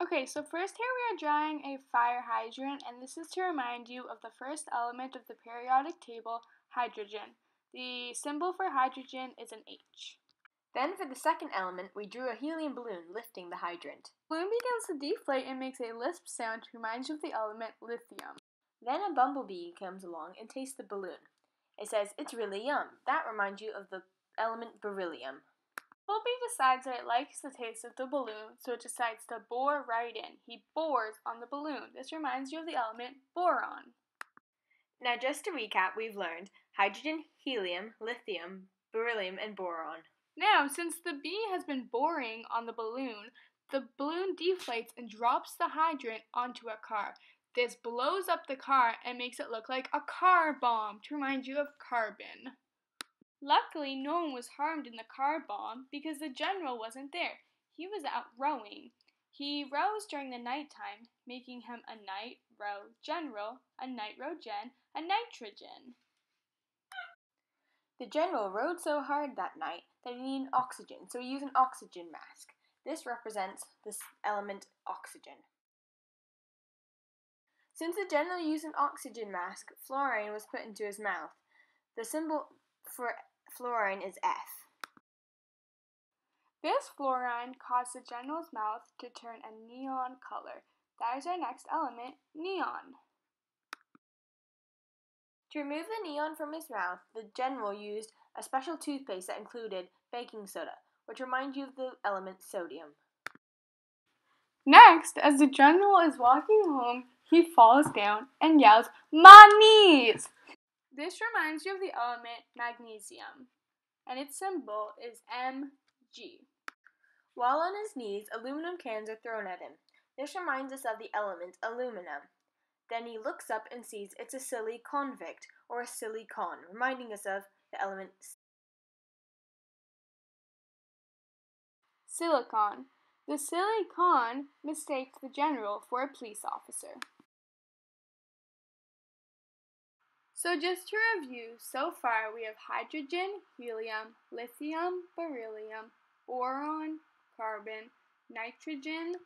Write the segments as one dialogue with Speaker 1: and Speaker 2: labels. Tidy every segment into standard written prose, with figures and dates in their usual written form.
Speaker 1: Okay, so first here we are drawing a fire hydrant, and this is to remind you of the first element of the periodic table, hydrogen. The symbol for hydrogen is an H.
Speaker 2: Then for the second element, we drew a helium balloon lifting the hydrant.
Speaker 1: The balloon begins to deflate and makes a lisp sound to remind you of the element lithium.
Speaker 2: Then a bumblebee comes along and tastes the balloon. It says, "It's really yum." That reminds you of the element beryllium.
Speaker 1: Bumblebee decides that it likes the taste of the balloon, so it decides to bore right in. He bores on the balloon. This reminds you of the element boron.
Speaker 2: Now just to recap, we've learned hydrogen, helium, lithium, beryllium, and boron.
Speaker 1: Now, since the bee has been boring on the balloon deflates and drops the hydrant onto a car. This blows up the car and makes it look like a car bomb to remind you of carbon. Luckily, no one was harmed in the car bomb because the general wasn't there. He was out rowing. He rows during the nighttime, making him a night row general, a night row gen, a nitrogen.
Speaker 2: The general rode so hard that night that he needed oxygen, so he used an oxygen mask. This represents this element oxygen. Since the general used an oxygen mask, fluorine was put into his mouth. The symbol for fluorine is F.
Speaker 1: This fluorine caused the general's mouth to turn a neon color. That is our next element, neon.
Speaker 2: To remove the neon from his mouth, the general used a special toothpaste that included baking soda, which reminds you of the element sodium.
Speaker 1: Next, as the general is walking home, he falls down and yells, "My knees!" This reminds you of the element magnesium, and its symbol is Mg.
Speaker 2: While on his knees, aluminum cans are thrown at him. This reminds us of the element aluminum. Then he looks up and sees it's a silly convict, or a silicon, reminding us of the element
Speaker 1: Silicon. The silicon mistakes the general for a police officer. So just to review, so far we have hydrogen, helium, lithium, beryllium, boron, carbon, nitrogen,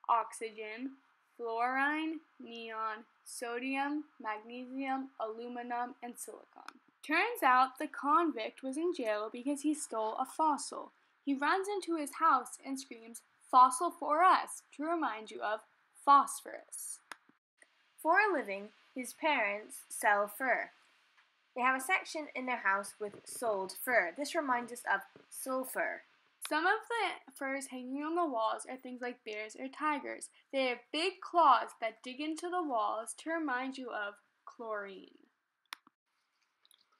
Speaker 1: oxygen, fluorine, neon, sodium, magnesium, aluminum, and silicon. Turns out the convict was in jail because he stole a fossil. He runs into his house and screams, "Fossil for us," to remind you of phosphorus.
Speaker 2: For a living, his parents sell fur. They have a section in their house with sold fur. This reminds us of sulfur.
Speaker 1: Some of the furs hanging on the walls are things like bears or tigers. They have big claws that dig into the walls to remind you of chlorine.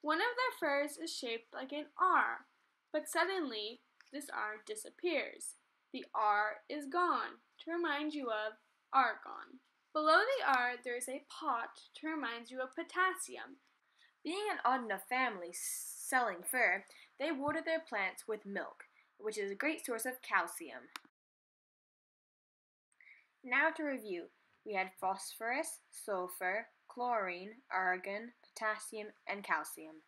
Speaker 1: One of their furs is shaped like an R, but suddenly this R disappears. The R is gone to remind you of argon. Below the R, there is a pot to remind you of potassium.
Speaker 2: Being an odd enough family selling fur, they water their plants with milk, which is a great source of calcium. Now to review, we had phosphorus, sulfur, chlorine, argon, potassium, and calcium.